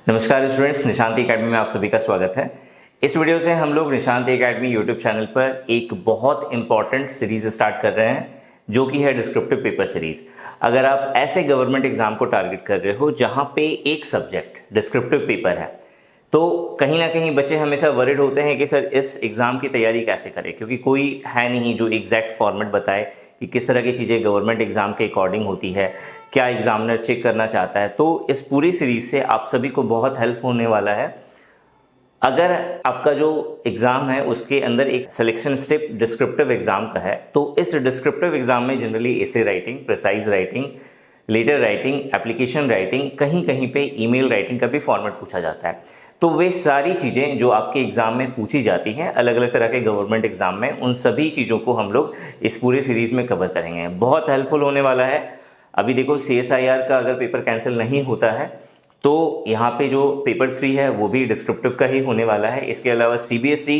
नमस्कार students, Nishant academy में आप सभी का स्वागत है। इस वीडियो से हम लोग निशांत एकेडमी यूट्यूब चैनल पर एक बहुत इंपॉर्टेंट सीरीज स्टार्ट कर रहे हैं जो कि है डिस्क्रिप्टिव पेपर सीरीज। अगर आप ऐसे गवर्नमेंट एग्जाम को टारगेट कर रहे हो जहां पे एक सब्जेक्ट डिस्क्रिप्टिव पेपर है, तो कहीं ना कहीं बच्चे हमेशा वरिड होते हैं कि सर इस एग्ज़ाम की तैयारी कैसे करें, क्योंकि कोई है नहीं जो एग्जैक्ट फॉर्मेट बताए कि किस तरह की चीज़ें गवर्नमेंट एग्ज़ाम के अकॉर्डिंग होती है, क्या एग्जामिनर चेक करना चाहता है। तो इस पूरी सीरीज से आप सभी को बहुत हेल्प होने वाला है। अगर आपका जो एग्ज़ाम है उसके अंदर एक सिलेक्शन स्टेप डिस्क्रिप्टिव एग्ज़ाम का है, तो इस डिस्क्रिप्टिव एग्ज़ाम में generally essay writing, precise writing, letter writing, application writing, कहीं कहीं पे ईमेल राइटिंग का भी फॉर्मेट पूछा जाता है। तो वे सारी चीज़ें जो आपके एग्ज़ाम में पूछी जाती हैं अलग अलग तरह के गवर्नमेंट एग्ज़ाम में, उन सभी चीज़ों को हम लोग इस पूरी सीरीज़ में कवर करेंगे। बहुत हेल्पफुल होने वाला है। अभी देखो CSIR का अगर पेपर कैंसिल नहीं होता है तो यहाँ पे जो पेपर 3 है वो भी डिस्क्रिप्टिव का ही होने वाला है। इसके अलावा CBSE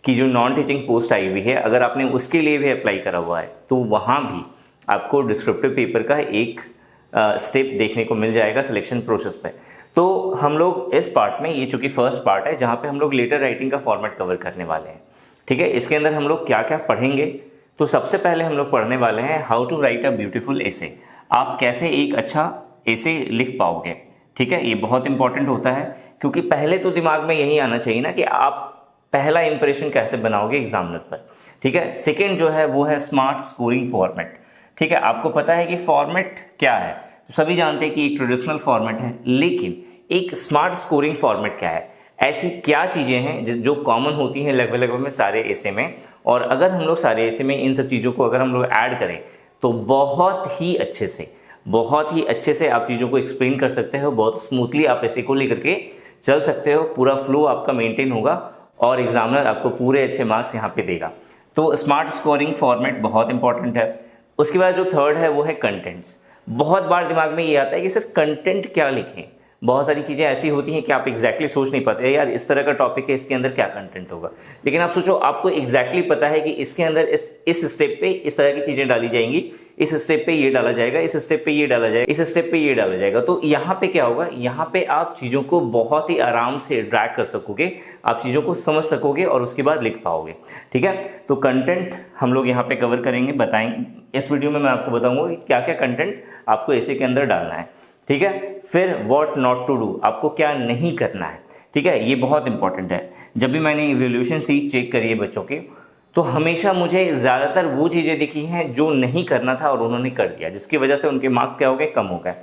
की जो नॉन टीचिंग पोस्ट आई हुई है, अगर आपने उसके लिए भी अप्लाई करा हुआ है तो वहाँ भी आपको डिस्क्रिप्टिव पेपर का एक स्टेप देखने को मिल जाएगा सिलेक्शन प्रोसेस पे। तो हम लोग इस पार्ट में, ये चूंकि फर्स्ट पार्ट है जहाँ पे हम लोग लेटर राइटिंग का फॉर्मेट कवर करने वाले हैं, ठीक है। इसके अंदर हम लोग क्या क्या पढ़ेंगे, तो सबसे पहले हम लोग पढ़ने वाले हैं how to write a beautiful essay. आप कैसे एक अच्छा एसे लिख पाओगे, ठीक है। ये बहुत इंपॉर्टेंट होता है क्योंकि पहले तो दिमाग में यही आना चाहिए ना कि आप पहला इंप्रेशन कैसे बनाओगे एग्जामिनर पर, ठीक है। सेकंड जो है वो है स्मार्ट स्कोरिंग फॉर्मेट, ठीक है। आपको पता है कि फॉर्मेट क्या है, तो सभी जानते हैं कि एक ट्रेडिशनल फॉर्मेट है, लेकिन एक स्मार्ट स्कोरिंग फॉर्मेट क्या है, ऐसी क्या चीज़ें हैं जो कॉमन होती हैं लगभग लगभग में सारे एसे में, और अगर हम लोग सारे एसे में इन सब चीज़ों को अगर हम लोग ऐड करें तो बहुत ही अच्छे से आप चीज़ों को एक्सप्लेन कर सकते हो, बहुत स्मूथली आप एसे को लेकर के चल सकते हो, पूरा फ्लो आपका मेंटेन होगा और एग्जामिनर आपको पूरे अच्छे मार्क्स यहाँ पे देगा। तो स्मार्ट स्कोरिंग फॉर्मेट बहुत इंपॉर्टेंट है। उसके बाद जो थर्ड है वो है कंटेंट्स। बहुत बार दिमाग में ये आता है कि सर कंटेंट क्या लिखें, बहुत सारी चीज़ें ऐसी होती हैं कि आप एग्जैक्टली सोच नहीं पाते यार इस तरह का टॉपिक है, इसके अंदर क्या कंटेंट होगा। लेकिन आप सोचो, आपको एग्जैक्टली पता है कि इसके अंदर इस स्टेप पे इस तरह की चीज़ें डाली जाएंगी, इस स्टेप पे ये डाला जाएगा, इस स्टेप पे ये डाला जाएगा, इस स्टेप पे ये डाला जाएगा। तो यहाँ पे क्या होगा, यहाँ पे आप चीज़ों को बहुत ही आराम से ड्रैग कर सकोगे, आप चीज़ों को समझ सकोगे और उसके बाद लिख पाओगे, ठीक है। तो कंटेंट हम लोग यहाँ पे कवर करेंगे, बताएंगे इस वीडियो में। मैं आपको बताऊंगा कि क्या क्या कंटेंट आपको ऐसे के अंदर डालना है, ठीक है। फिर व्हाट नॉट टू डू, आपको क्या नहीं करना है, ठीक है। ये बहुत इंपॉर्टेंट है। जब भी मैंने इवैल्यूएशन सीट चेक करी है बच्चों की, तो हमेशा मुझे ज़्यादातर वो चीज़ें दिखी हैं जो नहीं करना था और उन्होंने कर दिया, जिसकी वजह से उनके मार्क्स क्या हो गए, कम हो गए।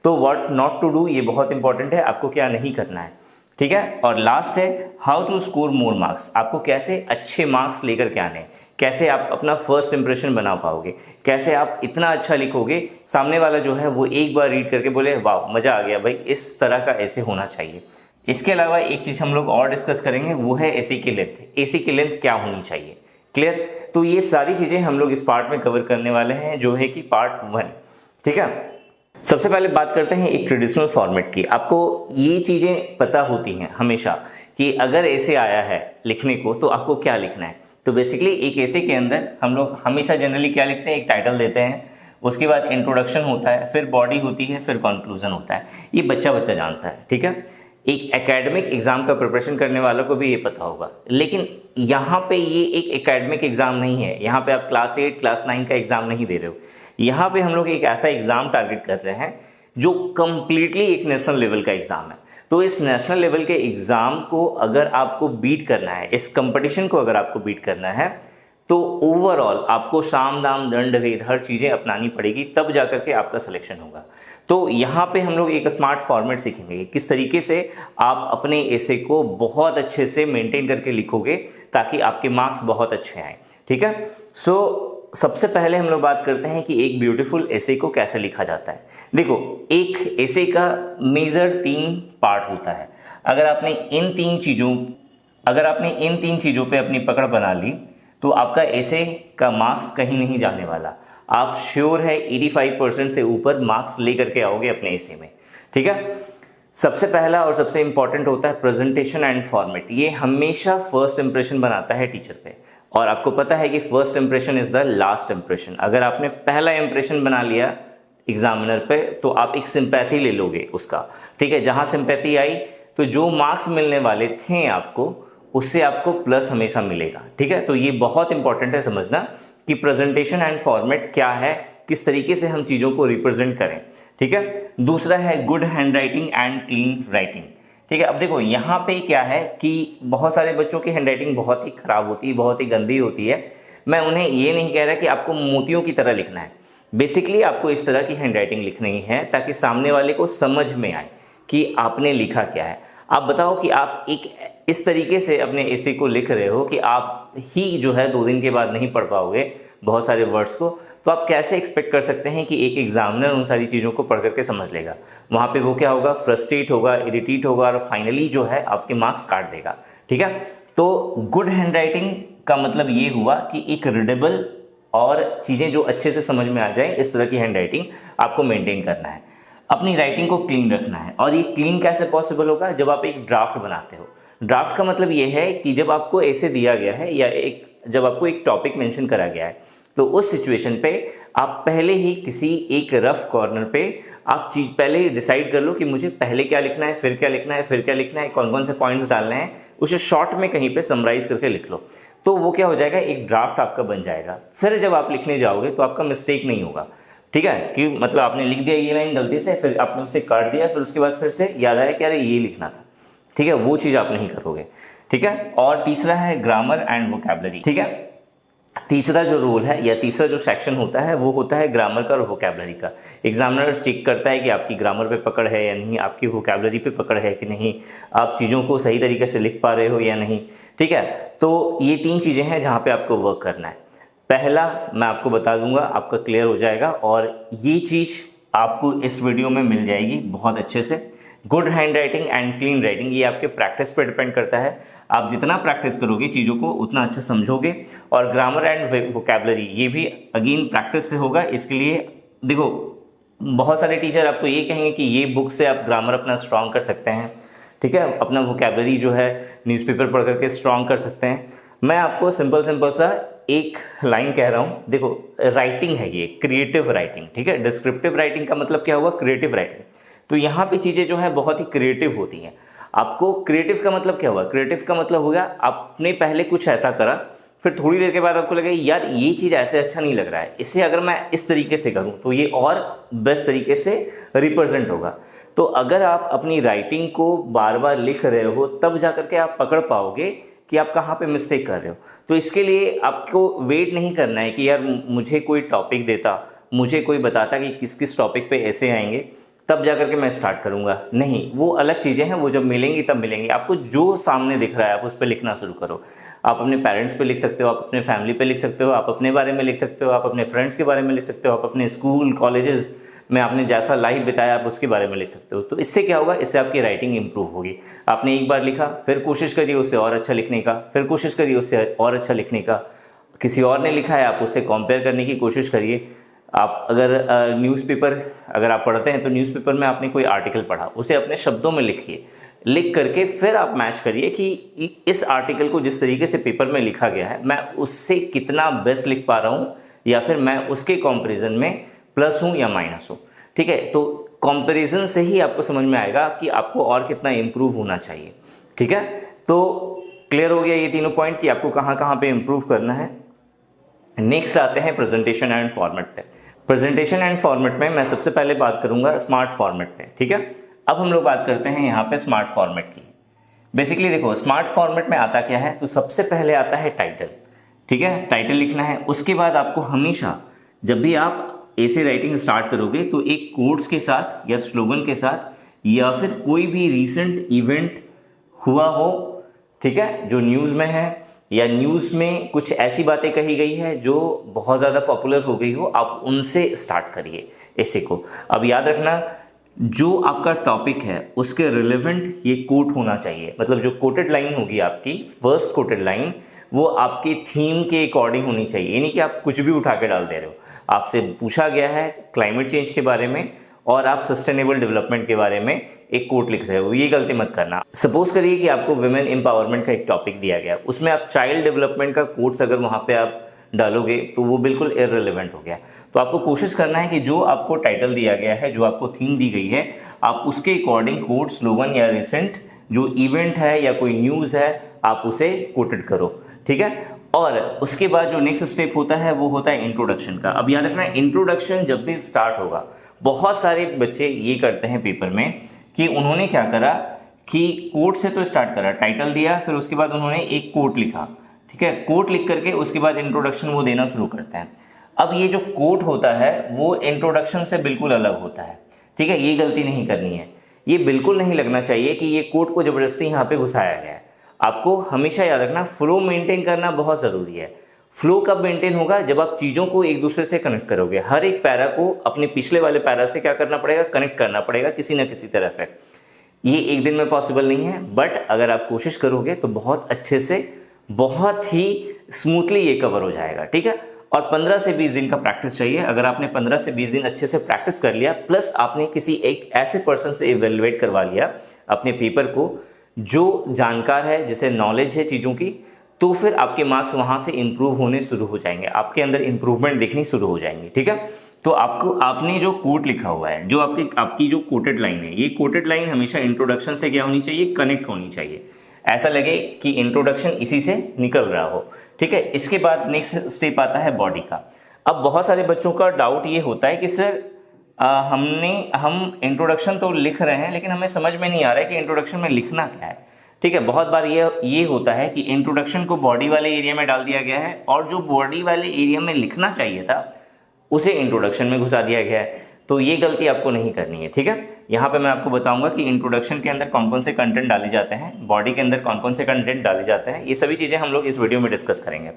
तो व्हाट नॉट टू डू ये बहुत इंपॉर्टेंट है, आपको क्या नहीं करना है, ठीक है। और लास्ट है how to score more marks, आपको कैसे अच्छे मार्क्स लेकर के आने, कैसे आप अपना फर्स्ट इंप्रेशन बना पाओगे, कैसे आप इतना अच्छा लिखोगे सामने वाला जो है वो एक बार रीड करके बोले वाह मज़ा आ गया भाई, इस तरह का ऐसे होना चाहिए। इसके अलावा एक चीज़ हम लोग और डिस्कस करेंगे, वो है एसे की लेंथ। एसे की लेंथ क्या होनी चाहिए, क्लियर। तो ये सारी चीज़ें हम लोग इस पार्ट में कवर करने वाले हैं जो है कि पार्ट 1, ठीक है। सबसे पहले बात करते हैं एक ट्रेडिशनल फॉर्मेट की। आपको ये चीज़ें पता होती हैं हमेशा कि अगर ऐसे आया है लिखने को तो आपको क्या लिखना है। तो बेसिकली एक ऐसे के अंदर हम लोग हमेशा जनरली क्या लिखते हैं, एक टाइटल देते हैं, उसके बाद इंट्रोडक्शन होता है, फिर बॉडी होती है, फिर कंक्लूजन होता है। ये बच्चा बच्चा जानता है, ठीक है। एक एकेडमिक एग्जाम का प्रिपरेशन करने वालों को भी ये पता होगा, लेकिन यहाँ पे ये एक एकेडमिक एग्जाम नहीं है। यहाँ पे आप क्लास 8 क्लास 9 का एग्जाम नहीं दे रहे हो। यहाँ पे हम लोग एक ऐसा एग्जाम टारगेट कर रहे हैं जो कंप्लीटली एक नेशनल लेवल का एग्जाम है। तो इस नेशनल लेवल के एग्जाम को अगर आपको बीट करना है, इस कंपटीशन को अगर आपको बीट करना है, तो ओवरऑल आपको साम दाम दंड भेद हर चीज़ें अपनानी पड़ेगी, तब जाकर के आपका सिलेक्शन होगा। तो यहाँ पे हम लोग एक स्मार्ट फॉर्मेट सीखेंगे, किस तरीके से आप अपने एसे को बहुत अच्छे से मेंटेन करके लिखोगे ताकि आपके मार्क्स बहुत अच्छे आए, ठीक है। सो सबसे पहले हम लोग बात करते हैं कि एक ब्यूटीफुल एसे को कैसे लिखा जाता है। देखो, एक एसे का मेजर 3 पार्ट होता है। अगर आपने इन तीन चीज़ों पे अपनी पकड़ बना ली तो आपका एसे का मार्क्स कहीं नहीं जाने वाला। आप श्योर है 85% से ऊपर मार्क्स लेकर के आओगे अपने एसे में, ठीक है। सबसे पहला और सबसे इंपॉर्टेंट होता है प्रेजेंटेशन एंड फॉर्मेट। ये हमेशा फर्स्ट इंप्रेशन बनाता है टीचर पे, और आपको पता है कि first impression is the last impression. अगर आपने पहला इंप्रेशन बना लिया एग्जामिनर पे तो आप एक सिंपैथी ले लोगे उसका, ठीक है। जहां सिंपैथी आई तो जो मार्क्स मिलने वाले थे आपको, उससे आपको प्लस हमेशा मिलेगा। ठीक है, तो ये बहुत इंपॉर्टेंट है समझना कि प्रेजेंटेशन एंड फॉर्मेट क्या है, किस तरीके से हम चीज़ों को रिप्रेजेंट करें। ठीक है, दूसरा है good hand writing and clean writing. ठीक है, अब देखो यहाँ पे क्या है कि बहुत सारे बच्चों की हैंड राइटिंग बहुत ही खराब होती है, बहुत ही गंदी होती है। मैं उन्हें ये नहीं कह रहा कि आपको मोतियों की तरह लिखना है, बेसिकली आपको इस तरह की हैंड राइटिंग लिखनी है ताकि सामने वाले को समझ में आए कि आपने लिखा क्या है। आप बताओ कि आप एक इस तरीके से अपने एसे को लिख रहे हो कि आप ही जो है 2 दिन के बाद नहीं पढ़ पाओगे बहुत सारे वर्ड्स को, तो आप कैसे एक्सपेक्ट कर सकते हैं कि एक एग्जामिनर उन सारी चीज़ों को पढ़ करके समझ लेगा। वहाँ पे वो क्या होगा, फ्रस्ट्रेट होगा, इरिटेट होगा और फाइनली जो है आपके मार्क्स काट देगा। ठीक है, तो गुड हैंड राइटिंग का मतलब ये हुआ कि एक रीडेबल और चीज़ें जो अच्छे से समझ में आ जाए, इस तरह की हैंड राइटिंग आपको मेंटेन करना है। अपनी राइटिंग को क्लीन रखना है, और ये क्लीन कैसे पॉसिबल होगा, जब आप एक ड्राफ्ट बनाते हो। ड्राफ्ट का मतलब ये है कि जब आपको ऐसे दिया गया है या जब आपको एक टॉपिक मेंशन करा गया है, तो उस सिचुएशन पे आप पहले ही किसी एक रफ कॉर्नर पे आप चीज पहले ही डिसाइड कर लो कि मुझे पहले क्या लिखना है, फिर क्या लिखना है, फिर क्या लिखना है, कौन कौन से पॉइंट्स डालने हैं, उसे शॉर्ट में कहीं पे समराइज करके लिख लो। तो वो क्या हो जाएगा, एक ड्राफ्ट आपका बन जाएगा। फिर जब आप लिखने जाओगे तो आपका मिस्टेक नहीं होगा। ठीक है, कि मतलब आपने लिख दिया ये लाइन गलती से, फिर आपने उसे काट दिया, फिर उसके बाद फिर से याद आया कि अरे ये लिखना था। ठीक है, वो चीज़ आप नहीं करोगे। ठीक है, और तीसरा है ग्रामर एंड वोकैबुलरी। ठीक है, तीसरा जो रूल है या तीसरा जो सेक्शन होता है वो होता है ग्रामर का और वोकैबुलरी का। एग्जामिनर चेक करता है कि आपकी ग्रामर पे पकड़ है या नहीं, आपकी वोकैबुलरी पे पकड़ है कि नहीं, आप चीज़ों को सही तरीके से लिख पा रहे हो या नहीं। ठीक है, तो ये 3 चीज़ें हैं जहाँ पे आपको वर्क करना है। पहला मैं आपको बता दूंगा, आपका क्लियर हो जाएगा, और ये चीज़ आपको इस वीडियो में मिल जाएगी बहुत अच्छे से। Good hand writing and clean writing, ये आपके प्रैक्टिस पर डिपेंड करता है। आप जितना प्रैक्टिस करोगे चीज़ों को उतना अच्छा समझोगे। और ग्रामर एंड वोकैबुलरी ये भी अगेन प्रैक्टिस से होगा। इसके लिए देखो, बहुत सारे टीचर आपको ये कहेंगे कि ये बुक से आप ग्रामर अपना स्ट्रांग कर सकते हैं। ठीक है, अपना वोकैबुलरी जो है न्यूज़पेपर पढ़ करके स्ट्रांग कर सकते हैं। मैं आपको सिंपल सा एक लाइन कह रहा हूँ। देखो, राइटिंग है ये क्रिएटिव राइटिंग। ठीक है, डिस्क्रिप्टिव राइटिंग का मतलब क्या हुआ, क्रिएटिव राइटिंग। तो यहाँ पे चीज़ें जो है बहुत ही क्रिएटिव होती हैं। आपको क्रिएटिव का मतलब क्या हुआ, क्रिएटिव का मतलब हो गया आपने पहले कुछ ऐसा करा, फिर थोड़ी देर के बाद आपको लगा यार ये चीज़ ऐसे अच्छा नहीं लग रहा है, इसे अगर मैं इस तरीके से करूँ तो ये और बेस्ट तरीके से रिप्रेजेंट होगा। तो अगर आप अपनी राइटिंग को बार बार लिख रहे हो तब जा करके आप पकड़ पाओगे कि आप कहाँ पे मिस्टेक कर रहे हो। तो इसके लिए आपको वेट नहीं करना है कि यार मुझे कोई टॉपिक देता, मुझे कोई बताता कि किस किस टॉपिक पे ऐसे आएंगे, तब जा करके मैं स्टार्ट करूँगा। नहीं, वो अलग चीज़ें हैं, वो जब मिलेंगी तब मिलेंगी। आपको जो सामने दिख रहा है आप उस पर लिखना शुरू करो। आप अपने पेरेंट्स पे लिख सकते हो, आप अपने फैमिली पे लिख सकते हो, आप अपने बारे में लिख सकते हो, आप अपने फ्रेंड्स के बारे में लिख सकते हो, आप अपने स्कूल कॉलेजेस में आपने जैसा लाइफ बिताया आप उसके बारे में लिख सकते हो। तो इससे क्या होगा, इससे आपकी राइटिंग इंप्रूव होगी। आपने एक बार लिखा, फिर कोशिश करिए उससे और अच्छा लिखने का, फिर कोशिश करिए उससे और अच्छा लिखने का। किसी और ने लिखा है आप उससे कंपेयर करने की कोशिश करिए। आप अगर न्यूज़पेपर अगर आप पढ़ते हैं तो न्यूज़पेपर में आपने कोई आर्टिकल पढ़ा, उसे अपने शब्दों में लिखिए। लिख करके फिर आप मैच करिए कि इस आर्टिकल को जिस तरीके से पेपर में लिखा गया है मैं उससे कितना बेस्ट लिख पा रहा हूँ, या फिर मैं उसके कंपैरिजन में प्लस हूँ या माइनस हूँ। ठीक है, तो कंपैरिजन से ही आपको समझ में आएगा कि आपको और कितना इम्प्रूव होना चाहिए। ठीक है, तो क्लियर हो गया ये तीनों पॉइंट कि आपको कहाँ कहाँ पे इम्प्रूव करना है। नेक्स्ट आते हैं प्रेजेंटेशन एंड फॉर्मेट पे। प्रेजेंटेशन एंड फॉर्मेट में मैं सबसे पहले बात करूंगा स्मार्ट फॉर्मेट पे। ठीक है, अब हम लोग बात करते हैं यहाँ पे स्मार्ट फॉर्मेट की। बेसिकली देखो, स्मार्ट फॉर्मेट में आता क्या है, तो सबसे पहले आता है टाइटल। ठीक है, टाइटल लिखना है। उसके बाद आपको हमेशा जब भी आप ऐसे राइटिंग स्टार्ट करोगे तो एक कोट्स के साथ या स्लोगन के साथ या फिर कोई भी रीसेंट इवेंट हुआ हो, ठीक है, जो न्यूज़ में है या न्यूज़ में कुछ ऐसी बातें कही गई है जो बहुत ज़्यादा पॉपुलर हो गई हो, आप उनसे स्टार्ट करिए ऐसे को। अब याद रखना, जो आपका टॉपिक है उसके रिलेवेंट ये कोट होना चाहिए। मतलब जो कोटेड लाइन होगी आपकी, फर्स्ट कोटेड लाइन, वो आपके थीम के अकॉर्डिंग होनी चाहिए। यानी कि आप कुछ भी उठा के डाल दे रहे हो। आपसे पूछा गया है क्लाइमेट चेंज के बारे में और आप सस्टेनेबल डेवलपमेंट के बारे में एक कोट लिख रहे हो, ये गलती मत करना। सपोज करिए कि आपको वुमेन एम्पावरमेंट का एक टॉपिक दिया गया, उसमें आप चाइल्ड डेवलपमेंट का कोट्स अगर वहाँ पे आप डालोगे तो वो बिल्कुल इररिलेवेंट हो गया। तो आपको कोशिश करना है कि जो आपको टाइटल दिया गया है, जो आपको थीम दी गई है, आप उसके अकॉर्डिंग कोट, स्लोगन या रिसेंट जो इवेंट है या कोई न्यूज़ है आप उसे कोटेड करो, ठीक है। और उसके बाद जो नेक्स्ट स्टेप होता है वो होता है इंट्रोडक्शन का। अब याद रखना, इंट्रोडक्शन जब भी स्टार्ट होगा, बहुत सारे बच्चे ये करते हैं पेपर में कि उन्होंने क्या करा कि कोट से तो स्टार्ट करा, टाइटल दिया, फिर उसके बाद उन्होंने एक कोट लिखा, ठीक है। कोट लिख करके उसके बाद इंट्रोडक्शन वो देना शुरू करते हैं। अब ये जो कोट होता है वो इंट्रोडक्शन से बिल्कुल अलग होता है, ठीक है। ये गलती नहीं करनी है, ये बिल्कुल नहीं लगना चाहिए कि ये कोट को जबरदस्ती यहाँ पे घुसाया गया है। आपको हमेशा याद रखना, फ्लो मेंटेन करना बहुत ज़रूरी है। फ्लो कब मेंटेन होगा? जब आप चीज़ों को एक दूसरे से कनेक्ट करोगे। हर एक पैरा को अपने पिछले वाले पैरा से क्या करना पड़ेगा? कनेक्ट करना पड़ेगा किसी न किसी तरह से। ये एक दिन में पॉसिबल नहीं है, बट अगर आप कोशिश करोगे तो बहुत अच्छे से, बहुत ही स्मूथली ये कवर हो जाएगा, ठीक है। और 15 से 20 दिन का प्रैक्टिस चाहिए। अगर आपने 15 से 20 दिन अच्छे से प्रैक्टिस कर लिया, प्लस आपने किसी एक ऐसे पर्सन से इवेलुएट करवा लिया अपने पेपर को जो जानकार है, जिसे नॉलेज है चीज़ों की, तो फिर आपके मार्क्स वहाँ से इंप्रूव होने शुरू हो जाएंगे, आपके अंदर इंप्रूवमेंट दिखनी शुरू हो जाएंगी, ठीक है। तो आपने जो कोट लिखा हुआ है, जो आपकी जो कोटेड लाइन है, ये कोटेड लाइन हमेशा इंट्रोडक्शन से क्या होनी चाहिए? कनेक्ट होनी चाहिए। ऐसा लगे कि इंट्रोडक्शन इसी से निकल रहा हो, ठीक है। इसके बाद नेक्स्ट स्टेप आता है बॉडी का। अब बहुत सारे बच्चों का डाउट ये होता है कि सर हम इंट्रोडक्शन तो लिख रहे हैं लेकिन हमें समझ में नहीं आ रहा है कि इंट्रोडक्शन में लिखना क्या है, ठीक है। बहुत बार ये होता है कि इंट्रोडक्शन को बॉडी वाले एरिया में डाल दिया गया है और जो बॉडी वाले एरिया में लिखना चाहिए था उसे इंट्रोडक्शन में घुसा दिया गया है। तो ये गलती आपको नहीं करनी है, ठीक है। यहाँ पे मैं आपको बताऊंगा कि इंट्रोडक्शन के अंदर कौन कौन से कंटेंट डाले जाते हैं, बॉडी के अंदर कौन कौन से कंटेंट डाले जाते हैं, ये सभी चीज़ें हम लोग इस वीडियो में डिस्कस करेंगे।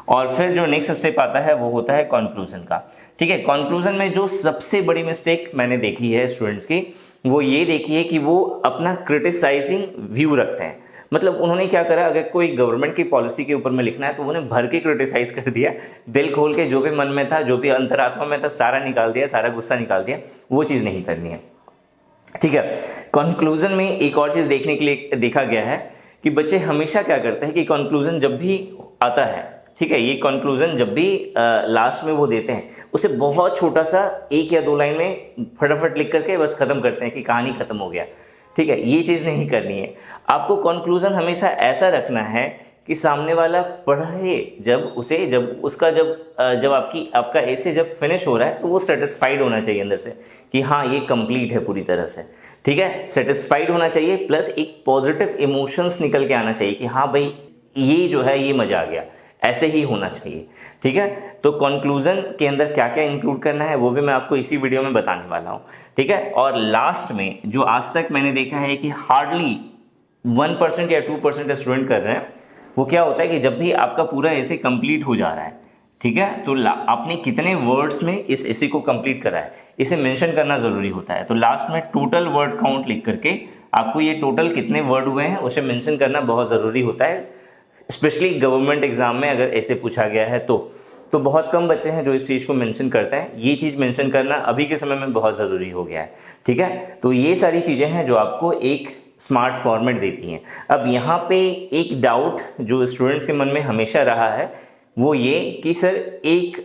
और फिर जो नेक्स्ट स्टेप आता है वो होता है कंक्लूजन का, ठीक है। कंक्लूजन में जो सबसे बड़ी मिस्टेक मैंने देखी है स्टूडेंट्स की, वो ये देखी है कि वो अपना क्रिटिसाइजिंग व्यू रखते हैं। मतलब उन्होंने क्या करा, अगर कोई गवर्नमेंट की पॉलिसी के ऊपर में लिखना है तो उन्होंने भर के क्रिटिसाइज कर दिया, दिल खोल के जो भी मन में था, जो भी अंतरात्मा में था, सारा निकाल दिया, सारा गुस्सा निकाल दिया। वो चीज़ नहीं करनी है, ठीक है। कंक्लूजन में एक और चीज़ देखने के लिए देखा गया है कि बच्चे हमेशा क्या करते हैं कि कंक्लूजन जब भी आता है, ठीक है, ये कंक्लूजन जब भी लास्ट में वो देते हैं, उसे बहुत छोटा सा 1 या 2 लाइन में फटाफट लिख करके बस खत्म करते हैं कि कहानी खत्म हो गया, ठीक है। ये चीज़ नहीं करनी है। आपको कंक्लूजन हमेशा ऐसा रखना है कि सामने वाला पढ़े, जब आपका ऐसे जब फिनिश हो रहा है तो वो सेटिस्फाइड होना चाहिए अंदर से कि हाँ ये कंप्लीट है पूरी तरह से, ठीक है। सेटिस्फाइड होना चाहिए, प्लस एक पॉजिटिव इमोशंस निकल के आना चाहिए कि हाँ भाई ये जो है ये मजा आ गया, ऐसे ही होना चाहिए, ठीक है। तो कंक्लूजन के अंदर क्या क्या इंक्लूड करना है वो भी मैं आपको इसी वीडियो में बताने वाला हूँ, ठीक है। और लास्ट में जो आज तक मैंने देखा है कि हार्डली 1% या 2% स्टूडेंट कर रहे हैं, वो क्या होता है कि जब भी आपका पूरा ऐसे कंप्लीट हो जा रहा है, ठीक है, तो आपने कितने वर्ड्स में इस ऐसे को कंप्लीट करा है इसे मेंशन करना ज़रूरी होता है। तो लास्ट में टोटल वर्ड काउंट लिख करके आपको ये टोटल कितने वर्ड हुए हैं उसे मेंशन करना बहुत ज़रूरी होता है, स्पेशली गवर्नमेंट एग्जाम में अगर ऐसे पूछा गया है तो बहुत कम बच्चे हैं जो इस चीज़ को मेंशन करते हैं। ये चीज़ मेंशन करना अभी के समय में बहुत ज़रूरी हो गया है, ठीक है। तो ये सारी चीज़ें हैं जो आपको एक स्मार्ट फॉर्मेट देती हैं। अब यहाँ पे एक डाउट जो स्टूडेंट्स के मन में हमेशा रहा है वो ये कि सर एक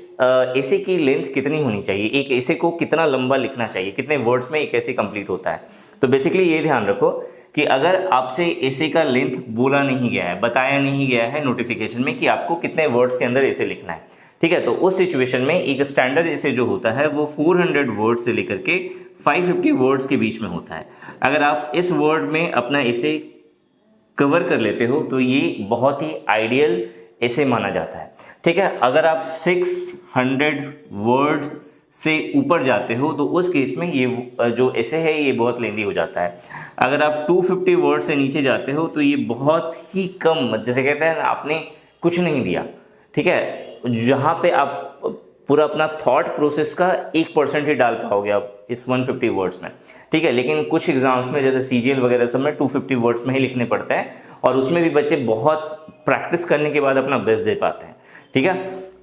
ऐसे की लेंथ कितनी होनी चाहिए, एक ऐसे को कितना लंबा लिखना चाहिए, कितने वर्ड्स में एक ऐसे कंप्लीट होता है। तो बेसिकली ये ध्यान रखो कि अगर आपसे ऐसे का लेंथ बोला नहीं गया है, बताया नहीं गया है नोटिफिकेशन में कि आपको कितने वर्ड्स के अंदर ऐसे लिखना है, ठीक है, तो उस सिचुएशन में एक स्टैंडर्ड ऐसे जो होता है वो 400 वर्ड से लेकर के 550 वर्ड्स के बीच में होता है। अगर आप इस वर्ड में अपना ऐसे कवर कर लेते हो तो ये बहुत ही आइडियल ऐसे माना जाता है, ठीक है। अगर आप 600 वर्ड से ऊपर जाते हो तो उस केस में ये जो ऐसे है ये बहुत लेंदी हो जाता है। अगर आप 250 वर्ड से नीचे जाते हो तो ये बहुत ही कम, जैसे कहते हैं ना आपने कुछ नहीं दिया, ठीक है, जहाँ पे आप पूरा अपना थॉट प्रोसेस का 1% ही डाल पाओगे आप इस 150 वर्ड्स में, ठीक है। लेकिन कुछ एग्जाम्स में जैसे CGL वगैरह सब में 250 वर्ड्स में ही लिखने पड़ते हैं और उसमें भी बच्चे बहुत प्रैक्टिस करने के बाद अपना बेस्ट दे पाते हैं, ठीक है।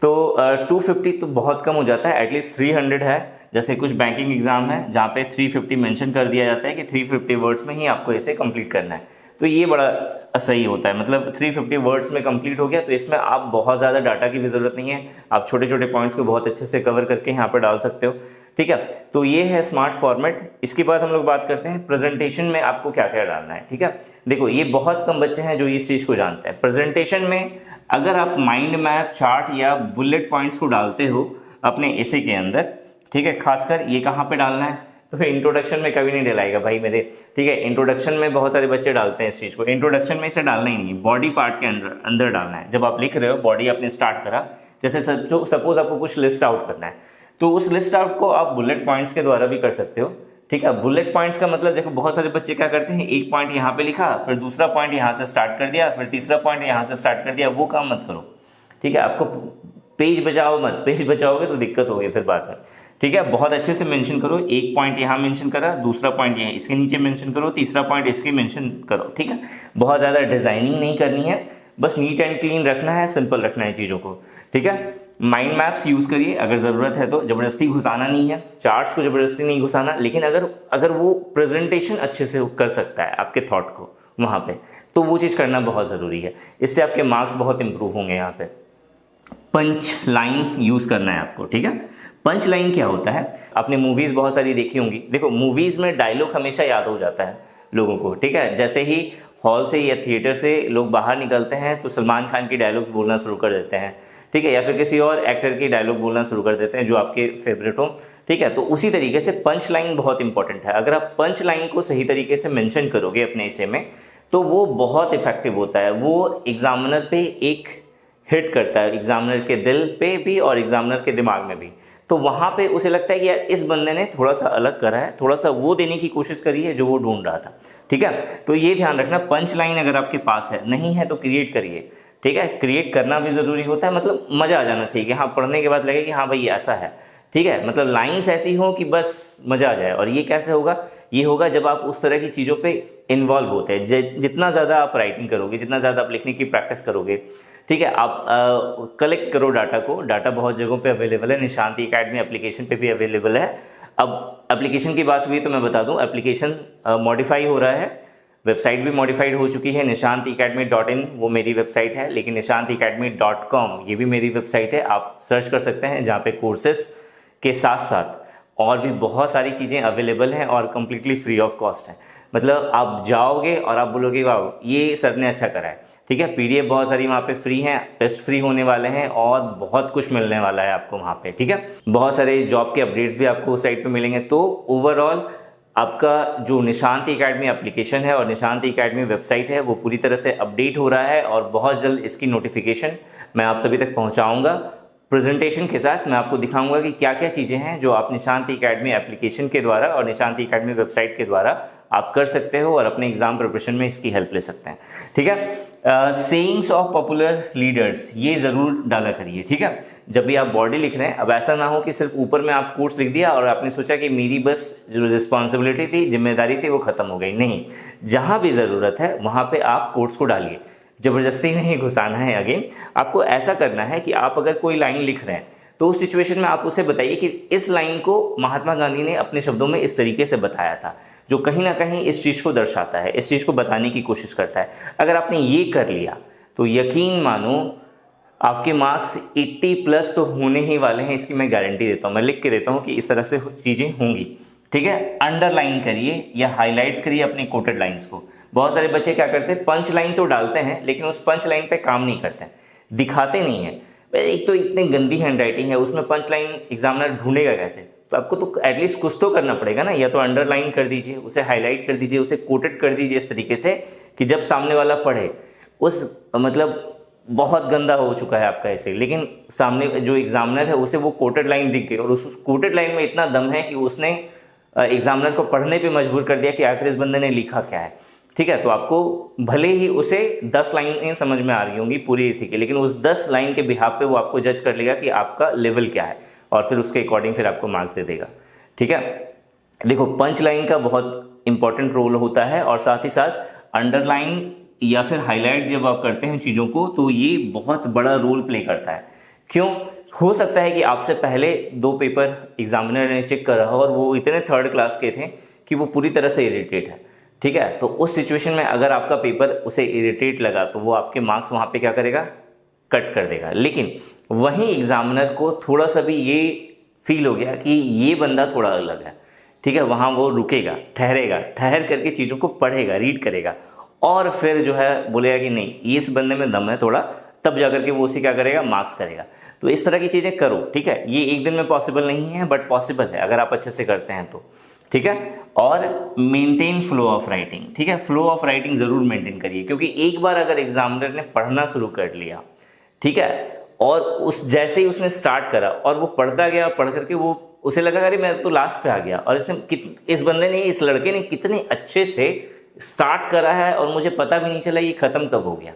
तो 250 तो बहुत कम हो जाता है, एटलीस्ट 300 है। जैसे कुछ बैंकिंग एग्जाम है जहाँ पे 350 मेंशन कर दिया जाता है कि 350 वर्ड्स में ही आपको ऐसे कंप्लीट करना है, तो ये बड़ा सही होता है। मतलब 350 वर्ड्स में कंप्लीट हो गया तो इसमें आप बहुत ज़्यादा डाटा की भी ज़रूरत नहीं है, आप छोटे छोटे पॉइंट्स को बहुत अच्छे से कवर करके यहाँ पर डाल सकते हो, ठीक है। तो ये है स्मार्ट फॉर्मेट। इसके बाद हम लोग बात करते हैं प्रेजेंटेशन में आपको क्या क्या डालना है। ठीक है, देखो ये बहुत कम बच्चे हैं जो इस चीज़ को जानते हैं। प्रेजेंटेशन में अगर आप माइंड मैप, चार्ट या बुलेट पॉइंट्स को डालते हो अपने एसे के अंदर, ठीक है, खासकर ये कहाँ पे डालना है, तो फिर इंट्रोडक्शन में कभी नहीं डलाएगा भाई मेरे। ठीक है, इंट्रोडक्शन में बहुत सारे बच्चे डालते हैं इस चीज़ को। इंट्रोडक्शन में इसे डालना ही नहीं, बॉडी पार्ट के अंदर डालना है। जब आप लिख रहे हो, बॉडी आपने स्टार्ट करा, जैसे सपोज आपको कुछ लिस्ट आउट करना है, तो उस लिस्ट आउट को आप बुलेट पॉइंट्स के द्वारा भी कर सकते हो। ठीक है, बुलेट पॉइंट्स का मतलब देखो बहुत सारे बच्चे क्या करते हैं, एक पॉइंट यहाँ पे लिखा, फिर दूसरा पॉइंट यहाँ से स्टार्ट कर दिया, फिर तीसरा पॉइंट यहाँ से स्टार्ट कर दिया। वो काम मत करो। ठीक है, आपको पेज बचाओ मत, पेज बचाओगे तो दिक्कत होगी फिर बाद में। ठीक है, बहुत अच्छे से मेंशन करो। एक पॉइंट यहाँ मेंशन करा, दूसरा पॉइंट यहाँ इसके नीचे मेंशन करो, तीसरा पॉइंट इसके मेंशन करो। ठीक है, बहुत ज़्यादा डिजाइनिंग नहीं करनी है, बस नीट एंड क्लीन रखना है, सिंपल रखना है चीज़ों को। ठीक है, माइंड मैप्स यूज़ करिए अगर ज़रूरत है तो, ज़बरदस्ती घुसाना नहीं है, चार्ट्स को ज़बरदस्ती नहीं घुसाना, लेकिन अगर वो प्रेजेंटेशन अच्छे से कर सकता है आपके थॉट को वहाँ पे, तो वो चीज़ करना बहुत ज़रूरी है। इससे आपके मार्क्स बहुत इंप्रूव होंगे। यहाँ पे पंच लाइन यूज़ करना है आपको। ठीक है, पंच लाइन क्या होता है, आपने मूवीज़ बहुत सारी देखी होंगी। देखो मूवीज़ में डायलॉग हमेशा याद हो जाता है लोगों को। ठीक है, जैसे ही हॉल से या थिएटर से लोग बाहर निकलते हैं तो सलमान खान की डायलॉग्स बोलना शुरू कर देते हैं। ठीक है, या फिर किसी और एक्टर की डायलॉग बोलना शुरू कर देते हैं जो आपके फेवरेट हो। ठीक है, तो उसी तरीके से पंच लाइन बहुत इंपॉर्टेंट है। अगर आप पंच लाइन को सही तरीके से मेंशन करोगे अपने इसे में, तो वो बहुत इफेक्टिव होता है। वो एग्जामिनर पे एक हिट करता है, एग्जामिनर के दिल पे भी और एग्जामिनर के दिमाग में भी। तो वहाँ पे उसे लगता है कि यार इस बंदे ने थोड़ा सा अलग करा है, थोड़ा सा वो देने की कोशिश करी है जो वो ढूंढ रहा था। ठीक है, तो ये ध्यान रखना, पंच लाइन अगर आपके पास है, नहीं है तो क्रिएट करिए। ठीक है, क्रिएट करना भी ज़रूरी होता है, मतलब मज़ा आ जाना चाहिए कि हाँ पढ़ने के बाद लगे कि हाँ भाई ऐसा है। ठीक है, मतलब लाइन्स ऐसी हो कि बस मज़ा आ जाए। और ये कैसे होगा, ये होगा जब आप उस तरह की चीज़ों पे इन्वॉल्व होते हैं। जितना ज़्यादा आप राइटिंग करोगे, जितना ज़्यादा आप लिखने की प्रैक्टिस करोगे, ठीक है, आप कलेक्ट करो डाटा को। डाटा बहुत जगहों पे अवेलेबल है, निशांति एकेडमी एप्लीकेशन पे भी अवेलेबल है। अब एप्लीकेशन की बात हुई तो मैं बता दूं, एप्लीकेशन मॉडिफाई हो रहा है, वेबसाइट भी मॉडिफाइड हो चुकी है। nishantiacademy.in वो मेरी वेबसाइट है, लेकिन nishantiacademy.com ये भी मेरी वेबसाइट है। आप सर्च कर सकते हैं, जहाँ पे कोर्सेस के साथ साथ और भी बहुत सारी चीज़ें अवेलेबल हैं और कम्प्लीटली फ्री ऑफ कॉस्ट है। मतलब आप जाओगे और आप बोलोगे वाह ये सर ने अच्छा करा है। ठीक है, पीडीएफ बहुत सारी वहाँ पे फ्री हैं, टेस्ट फ्री होने वाले हैं और बहुत कुछ मिलने वाला है आपको वहाँ पे। ठीक है, बहुत सारे जॉब के अपडेट्स भी आपको उस साइट पे मिलेंगे। तो ओवरऑल आपका जो निशांति एकेडमी एप्लीकेशन है और निशांति एकेडमी वेबसाइट है वो पूरी तरह से अपडेट हो रहा है और बहुत जल्द इसकी नोटिफिकेशन मैं आप सभी तक पहुँचाऊँगा। प्रेजेंटेशन के साथ मैं आपको दिखाऊंगा कि क्या क्या चीज़ें हैं जो आप निशांति एकेडमी एप्लीकेशन के द्वारा और निशांति एकेडमी वेबसाइट के द्वारा आप कर सकते हो और अपने एग्जाम प्रिपरेशन में इसकी हेल्प ले सकते हैं। ठीक है, सेइंग्स ऑफ पॉपुलर लीडर्स ये ज़रूर डाला करिए। ठीक है, जब भी आप बॉडी लिख रहे हैं, अब ऐसा ना हो कि सिर्फ ऊपर में आप कोर्स लिख दिया और आपने सोचा कि मेरी बस जो रिस्पॉन्सिबिलिटी थी, जिम्मेदारी थी, वो खत्म हो गई। नहीं, जहाँ भी ज़रूरत है वहाँ पे आप कोर्स को डालिए, ज़बरदस्ती नहीं घुसाना है। अगेन आपको ऐसा करना है कि आप अगर कोई लाइन लिख रहे हैं तो उस सिचुएशन में आप उसे बताइए कि इस लाइन को महात्मा गांधी ने अपने शब्दों में इस तरीके से बताया था, जो कहीं ना कहीं इस चीज़ को दर्शाता है, इस चीज़ को बताने की कोशिश करता है। अगर आपने ये कर लिया तो यकीन मानो आपके मार्क्स 80+ तो होने ही वाले हैं, इसकी मैं गारंटी देता हूँ। मैं लिख के देता हूँ कि इस तरह से चीज़ें होंगी। ठीक है, अंडरलाइन करिए या हाईलाइट्स करिए अपनी कोटेड लाइन्स को। बहुत सारे बच्चे क्या करते हैं, पंच लाइन तो डालते हैं लेकिन उस पंच लाइन पे काम नहीं करते हैं, दिखाते नहीं है। एक तो इतनी गंदी हैंडराइटिंग है, उसमें पंच लाइन एग्जामिनर ढूंढेगा कैसे? तो आपको तो एटलीस्ट कुछ तो करना पड़ेगा ना, या तो अंडरलाइन कर दीजिए, उसे हाईलाइट कर दीजिए, उसे कोटेड कर दीजिए इस तरीके से कि जब सामने वाला पढ़े उस मतलब बहुत गंदा हो चुका है आपका ऐसे, लेकिन सामने जो एग्जामिनर है उसे वो कोटेड लाइन दिख गई और उस कोटेड लाइन में इतना दम है कि उसने एग्जामिनर को पढ़ने पे मजबूर कर दिया कि आखिर इस बंदे ने लिखा क्या है। ठीक है, तो आपको भले ही उसे 10 लाइनें समझ में आ रही होंगी पूरी इसी की, लेकिन उस 10 लाइन के बिहाफ पे वो आपको जज कर लेगा कि आपका लेवल क्या है और फिर उसके अकॉर्डिंग फिर आपको मार्क्स दे देगा। ठीक है, देखो पंच लाइन का बहुत इंपॉर्टेंट रोल होता है और साथ ही साथ अंडरलाइन या फिर हाईलाइट जब आप करते हैं चीज़ों को तो ये बहुत बड़ा रोल प्ले करता है। क्यों? हो सकता है कि आपसे पहले 2 पेपर एग्जामिनर ने चेक करा हो और वो इतने 3rd क्लास के थे कि वो पूरी तरह से इरिटेट है। ठीक है, तो उस सिचुएशन में अगर आपका पेपर उसे इरिटेट लगा तो वो आपके मार्क्स वहाँ पे क्या करेगा, कट कर देगा। लेकिन वहीं एग्जामिनर को थोड़ा सा भी ये फील हो गया कि ये बंदा थोड़ा अलग है, ठीक है, वहाँ वो रुकेगा, ठहरेगा, ठहर करके चीज़ों को पढ़ेगा, रीड करेगा और फिर जो है बोलेगा कि नहीं इस बंदे में दम है थोड़ा, तब जाकर के वो उसे क्या करेगा, मार्क्स करेगा। तो इस तरह की चीज़ें करो, ठीक है। ये एक दिन में पॉसिबल नहीं है बट पॉसिबल है अगर आप अच्छे से करते हैं तो, ठीक है। और मेंटेन फ्लो ऑफ राइटिंग, ठीक है, फ्लो ऑफ राइटिंग ज़रूर मेंटेन करिए, क्योंकि एक बार अगर एग्जामिनर ने पढ़ना शुरू कर लिया, ठीक है, और उस जैसे ही उसने स्टार्ट करा और वो पढ़ता गया, पढ़ करके वो उसे लगा अरे मैं तो लास्ट पे आ गया, और इस बंदे ने, इस लड़के ने कितने अच्छे से स्टार्ट करा है और मुझे पता भी नहीं चला ये खत्म कब हो गया,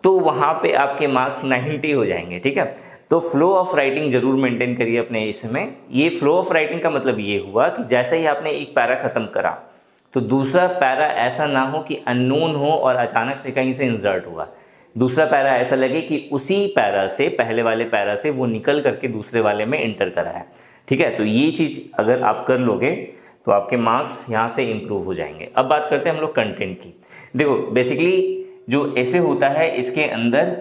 तो वहां पे आपके मार्क्स 90 हो जाएंगे, ठीक है। तो फ्लो ऑफ राइटिंग जरूर मेंटेन करिए अपने इसमें। ये फ्लो ऑफ राइटिंग का मतलब ये हुआ कि जैसे ही आपने एक पैरा खत्म करा तो दूसरा पैरा ऐसा ना हो कि अननोन हो और अचानक से कहीं से इंसर्ट हुआ, दूसरा पैरा ऐसा लगे कि उसी पैरा से, पहले वाले पैरा से वो निकल करके दूसरे वाले में एंटर करा है, ठीक है। तो ये चीज़ अगर आप कर लोगे तो आपके मार्क्स यहाँ से इम्प्रूव हो जाएंगे। अब बात करते हैं हम लोग कंटेंट की। देखो बेसिकली जो ऐसे होता है इसके अंदर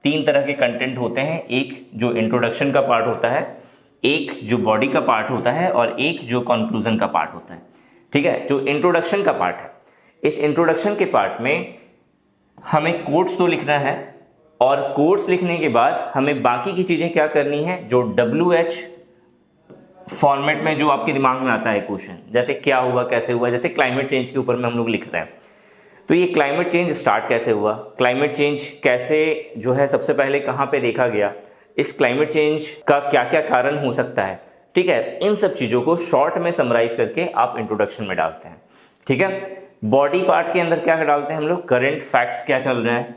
3 तरह के कंटेंट होते हैं, एक जो इंट्रोडक्शन का पार्ट होता है, एक जो बॉडी का पार्ट होता है और एक जो कंक्लूजन का पार्ट होता है, ठीक है। जो इंट्रोडक्शन का पार्ट है, इस इंट्रोडक्शन के पार्ट में हमें कोट्स तो लिखना है और कोट्स लिखने के बाद हमें बाकी की चीज़ें क्या करनी है, जो WH फॉर्मेट में जो आपके दिमाग में आता है क्वेश्चन, जैसे क्या हुआ, कैसे हुआ, जैसे क्लाइमेट चेंज के ऊपर में हम लोग लिख रहे हैं, तो ये क्लाइमेट चेंज स्टार्ट कैसे हुआ, क्लाइमेट चेंज कैसे जो है सबसे पहले कहाँ पे देखा गया, इस क्लाइमेट चेंज का क्या क्या कारण हो सकता है, ठीक है, इन सब चीज़ों को शॉर्ट में समराइज करके आप इंट्रोडक्शन में डालते हैं, ठीक है। बॉडी पार्ट के अंदर क्या डालते हैं हम लोग, करंट फैक्ट्स क्या चल रहा है,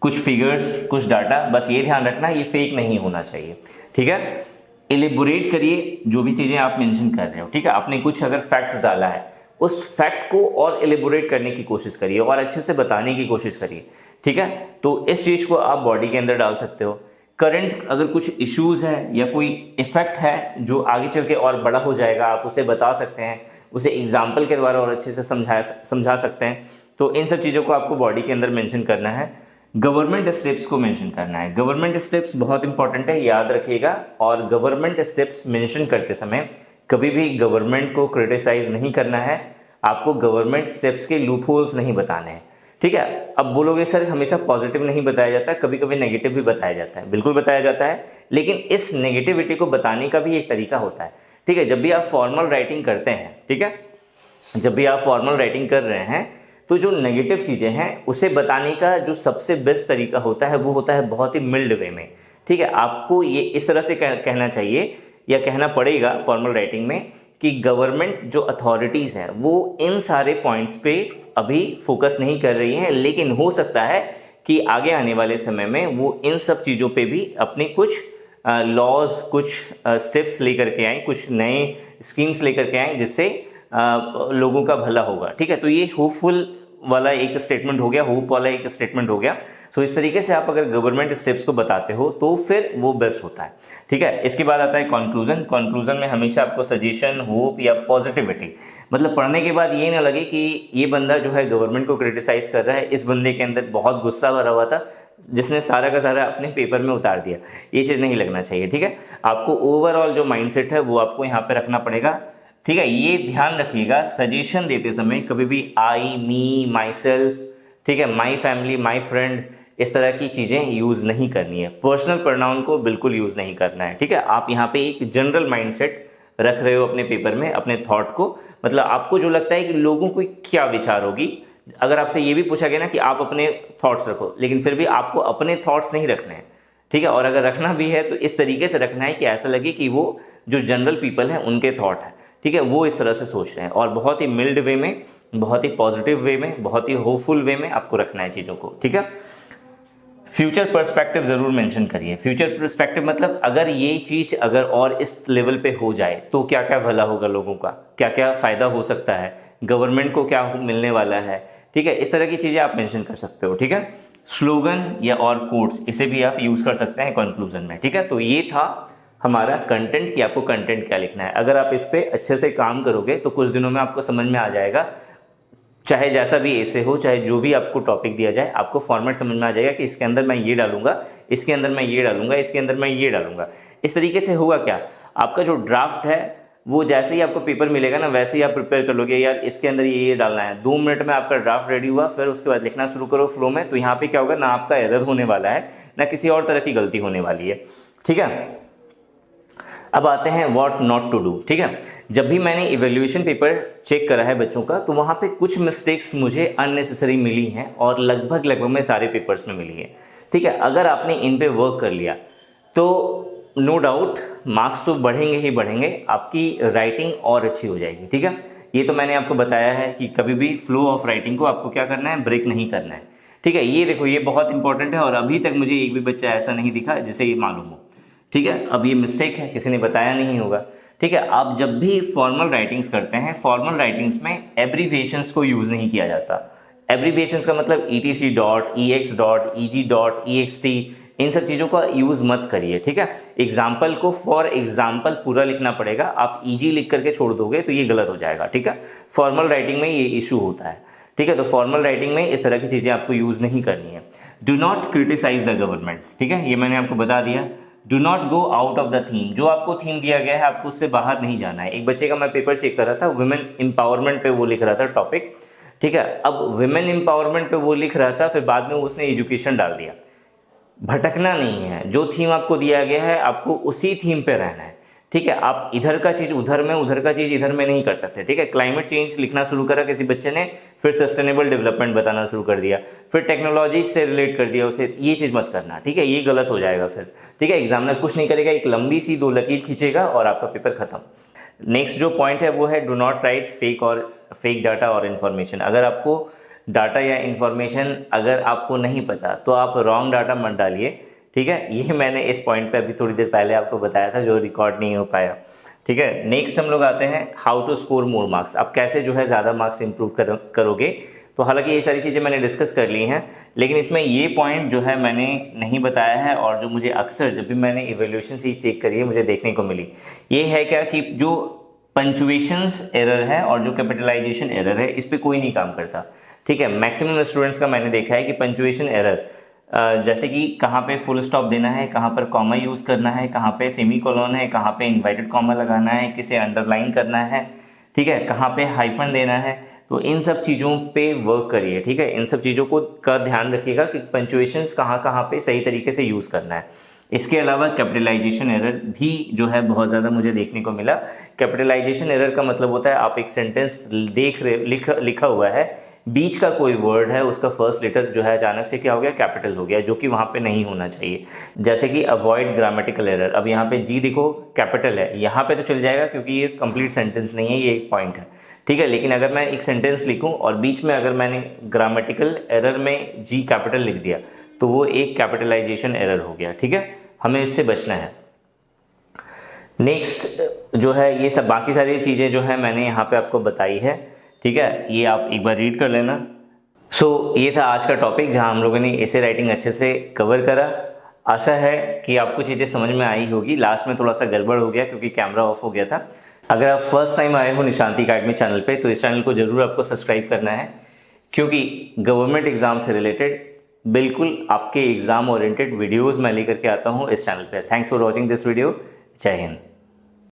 कुछ फिगर्स, कुछ डाटा, बस ये ध्यान रखना ये फेक नहीं होना चाहिए, ठीक है। एलिबोरेट करिए जो भी चीज़ें आप मेंशन कर रहे हो, ठीक है। आपने कुछ अगर फैक्ट्स डाला है उस फैक्ट को और एलिबोरेट करने की कोशिश करिए और अच्छे से बताने की कोशिश करिए, ठीक है। तो इस चीज़ को आप बॉडी के अंदर डाल सकते हो। करंट अगर कुछ इश्यूज है या कोई इफेक्ट है जो आगे चल के और बड़ा हो जाएगा, आप उसे बता सकते हैं, उसे एग्जाम्पल के द्वारा और अच्छे से समझा सकते हैं। तो इन सब चीज़ों को आपको बॉडी के अंदर मेंशन करना है। गवर्नमेंट स्टेप्स को मेंशन करना है। गवर्नमेंट स्टेप्स बहुत इंपॉर्टेंट है, याद रखिएगा। और गवर्नमेंट स्टेप्स मेंशन करते समय कभी भी गवर्नमेंट को क्रिटिसाइज नहीं करना है, आपको गवर्नमेंट स्टेप्स के लूप होल्स नहीं बताने हैं, ठीक है। अब बोलोगे सर हमेशा पॉजिटिव नहीं बताया जाता, कभी कभी नेगेटिव भी बताया जाता है, बिल्कुल बताया जाता है, लेकिन इस नेगेटिविटी को बताने का भी एक तरीका होता है, ठीक है। जब भी आप फॉर्मल राइटिंग करते हैं, ठीक है, जब भी आप फॉर्मल राइटिंग कर रहे हैं तो जो नेगेटिव चीज़ें हैं उसे बताने का जो सबसे बेस्ट तरीका होता है वो होता है बहुत ही मिल्ड वे में, ठीक है। आपको ये इस तरह से कहना चाहिए या कहना पड़ेगा फॉर्मल राइटिंग में कि गवर्नमेंट जो अथॉरिटीज़ हैं वो इन सारे पॉइंट्स पे अभी फोकस नहीं कर रही हैं, लेकिन हो सकता है कि आगे आने वाले समय में वो इन सब चीज़ों पे भी अपने कुछ लॉज, कुछ स्टेप्स लेकर के आए, कुछ नए स्कीम्स लेकर के आए जिससे लोगों का भला होगा, ठीक है। तो ये होपफुल वाला एक स्टेटमेंट हो गया, होप वाला एक स्टेटमेंट हो गया। सो इस तरीके से आप अगर गवर्नमेंट स्टेप्स को बताते हो तो फिर वो बेस्ट होता है, ठीक है। इसके बाद आता है कंक्लूजन। कंक्लूजन में हमेशा आपको सजेशन, होप या पॉजिटिविटी, मतलब पढ़ने के बाद ये ना लगे कि ये बंदा जो है गवर्नमेंट को क्रिटिसाइज कर रहा है, इस बंदे के अंदर बहुत गुस्सा भरा हुआ था जिसने सारा का सारा अपने पेपर में उतार दिया, ये चीज़ नहीं लगना चाहिए, ठीक है। आपको ओवरऑल जो माइंडसेट है वो आपको यहाँ पे रखना पड़ेगा, ठीक है। ये ध्यान रखिएगा सजेशन देते समय कभी भी आई, मी, माई सेल्फ, ठीक है, माई फैमिली, माई फ्रेंड, इस तरह की चीज़ें यूज़ नहीं करनी है। पर्सनल प्रोनाउन को बिल्कुल यूज़ नहीं करना है, ठीक है। आप यहाँ पे एक जनरल माइंडसेट रख रहे हो अपने पेपर में, अपने थॉट को, मतलब आपको जो लगता है कि लोगों को क्या विचार होगी। अगर आपसे ये भी पूछा गया ना कि आप अपने थॉट्स रखो, लेकिन फिर भी आपको अपने थॉट्स नहीं रखने हैं, ठीक है। और अगर रखना भी है तो इस तरीके से रखना है कि ऐसा लगे कि वो जो जनरल पीपल हैं उनके थॉट हैं, ठीक है, वो इस तरह से सोच रहे हैं। और बहुत ही मिल्ड वे में, बहुत ही पॉजिटिव वे में, बहुत ही होपफुल वे में आपको रखना है चीज़ों को, ठीक है। फ्यूचर पर्सपेक्टिव जरूर मेंशन करिए। फ्यूचर पर्सपेक्टिव मतलब अगर ये चीज़ अगर और इस लेवल पे हो जाए तो क्या क्या भला होगा लोगों का, क्या क्या फ़ायदा हो सकता है, गवर्नमेंट को क्या मिलने वाला है, ठीक है। इस तरह की चीज़ें आप मेंशन कर सकते हो, ठीक है। स्लोगन या और कोट्स, इसे भी आप यूज़ कर सकते हैं कंक्लूजन में, ठीक है। तो ये था हमारा कंटेंट कि आपको कंटेंट क्या लिखना है। अगर आप इस पर अच्छे से काम करोगे तो कुछ दिनों में आपको समझ में आ जाएगा, चाहे जैसा भी ऐसे हो, चाहे जो भी आपको टॉपिक दिया जाए, आपको फॉर्मेट समझ में आ जाएगा कि इसके अंदर मैं ये डालूंगा, इसके अंदर मैं ये डालूंगा, इसके अंदर मैं ये डालूंगा। इस तरीके से होगा क्या, आपका जो ड्राफ्ट है वो जैसे ही आपको पेपर मिलेगा ना वैसे ही आप प्रिपेयर कर लोगे, यार इसके अंदर ये डालना है, 2 मिनट में आपका ड्राफ्ट रेडी हुआ, फिर उसके बाद लिखना शुरू करो फ्लो में। तो यहाँ पे क्या होगा ना, आपका एरर होने वाला है, ना किसी और तरह की गलती होने वाली है, ठीक है। अब आते हैं व्हाट नॉट टू डू, ठीक है। जब भी मैंने इवैल्यूएशन पेपर चेक करा है बच्चों का, तो वहाँ पे कुछ मिस्टेक्स मुझे अननेसेसरी मिली हैं और लगभग में सारे पेपर्स में मिली है, ठीक है। अगर आपने इन पे वर्क कर लिया तो नो डाउट मार्क्स तो बढ़ेंगे ही बढ़ेंगे, आपकी राइटिंग और अच्छी हो जाएगी, ठीक है। ये तो मैंने आपको बताया है कि कभी भी फ्लो ऑफ राइटिंग को आपको क्या करना है, ब्रेक नहीं करना है, ठीक है। ये देखो ये बहुत इंपॉर्टेंट है और अभी तक मुझे एक भी बच्चा ऐसा नहीं दिखा जिसे ये मालूम हो, ठीक है। अब ये मिस्टेक है, किसी ने बताया नहीं होगा, ठीक है। आप जब भी फॉर्मल राइटिंग्स करते हैं, फॉर्मल राइटिंग्स में एब्रीविएशंस को यूज़ नहीं किया जाता। एब्रीविएशंस का मतलब ETC dot, EX dot, EG dot, EXT, इन सब चीज़ों का यूज़ मत करिए, ठीक है। एग्जाम्पल को फॉर एग्जाम्पल पूरा लिखना पड़ेगा, आप EG लिख करके छोड़ दोगे तो ये गलत हो जाएगा, ठीक है। फॉर्मल राइटिंग में ये इशू होता है, ठीक है। तो फॉर्मल राइटिंग में इस तरह की चीज़ें आपको यूज़ नहीं करनी है। Do not criticise the government, ठीक है, ये मैंने आपको बता दिया। Do not go out of the theme, जो आपको थीम दिया गया है आपको उससे बाहर नहीं जाना है। एक बच्चे का मैं पेपर चेक कर रहा था, वुमेन एम्पावरमेंट पे वो लिख रहा था टॉपिक, ठीक है। अब वुमेन एम्पावरमेंट पे वो लिख रहा था, फिर बाद में उसने एजुकेशन डाल दिया। भटकना नहीं है, जो थीम आपको दिया गया है आपको उसी थीम पे रहना है, ठीक है। आप इधर का चीज़ उधर में, उधर का चीज़ इधर में नहीं कर सकते, ठीक है। क्लाइमेट चेंज लिखना शुरू करा किसी बच्चे ने, फिर सस्टेनेबल डेवलपमेंट बताना शुरू कर दिया, फिर टेक्नोलॉजी से रिलेट कर दिया उसे, ये चीज़ मत करना, ठीक है। ये गलत हो जाएगा फिर, ठीक है। एग्जामिनर कुछ नहीं करेगा, एक लंबी सी 2 लकीर खींचेगा और आपका पेपर खत्म। नेक्स्ट जो पॉइंट है वो है do not right fake data और इन्फॉर्मेशन। अगर आपको डाटा या इन्फॉर्मेशन अगर आपको नहीं पता तो आप रॉन्ग डाटा मत डालिए, ठीक है। ये मैंने इस पॉइंट पे अभी थोड़ी देर पहले आपको बताया था जो रिकॉर्ड नहीं हो पाया, ठीक है। नेक्स्ट हम लोग आते हैं how to score more marks. आप कैसे जो है ज़्यादा मार्क्स इंप्रूव करोगे। तो हालांकि ये सारी चीज़ें मैंने डिस्कस कर ली हैं, लेकिन इसमें ये पॉइंट जो है मैंने नहीं बताया है और जो मुझे अक्सर जब भी मैंने इवैल्यूएशन से चेक करी है मुझे देखने को मिली, ये है क्या कि जो पंचुएशंस एरर है और जो कैपिटलाइजेशन एरर है इस पर कोई नहीं काम करता, ठीक है। मैक्सिमम स्टूडेंट्स का मैंने देखा है कि पंचुएशन एरर, जैसे कि कहाँ पे फुल स्टॉप देना है, कहाँ पर कॉमा यूज़ करना है, कहाँ पे सेमी कॉलन है, कहाँ पे इन्वर्टेड कॉमा लगाना है, किसे अंडरलाइन करना है, ठीक है, कहाँ पे हाइफन देना है। तो इन सब चीज़ों पे वर्क करिए, ठीक है। इन सब चीज़ों को का ध्यान रखिएगा कि पंचुएशंस कहाँ कहाँ पे सही तरीके से यूज़ करना है। इसके अलावा कैपिटलाइजेशन एरर भी जो है बहुत ज़्यादा मुझे देखने को मिला। कैपिटलाइजेशन एरर का मतलब होता है आप एक सेंटेंस देख रहे, लिखा हुआ है, बीच का कोई वर्ड है उसका फर्स्ट लेटर जो है अचानक से क्या हो गया, कैपिटल हो गया, जो कि वहाँ पे नहीं होना चाहिए। जैसे कि अवॉइड ग्रामेटिकल एरर, अब यहाँ पे जी देखो कैपिटल है, यहाँ पे तो चल जाएगा क्योंकि ये कंप्लीट सेंटेंस नहीं है, ये एक पॉइंट है, ठीक है। लेकिन अगर मैं एक सेंटेंस लिखूँ और बीच में अगर मैंने ग्रामेटिकल एरर में जी कैपिटल लिख दिया तो वो एक कैपिटलाइजेशन एरर हो गया, ठीक है। हमें इससे बचना है। नेक्स्ट जो है ये सब बाकी सारी चीज़ें जो है मैंने यहाँ पे आपको बताई है, ठीक है। ये आप एक बार रीड कर लेना। सो ये था आज का टॉपिक जहाँ हम लोगों ने ऐसे राइटिंग अच्छे से कवर करा। आशा है कि आपको चीज़ें समझ में आई होगी। लास्ट में थोड़ा सा गड़बड़ हो गया क्योंकि कैमरा ऑफ हो गया था। अगर आप फर्स्ट टाइम आए हो निशांति अकेडमी चैनल पे तो इस चैनल को जरूर आपको सब्सक्राइब करना है, क्योंकि गवर्नमेंट एग्जाम से रिलेटेड बिल्कुल आपके एग्जाम ओरिएंटेड वीडियोस मैं लेकर के आता हूँ इस चैनल पे। Thanks for watching this video. जय हिंद।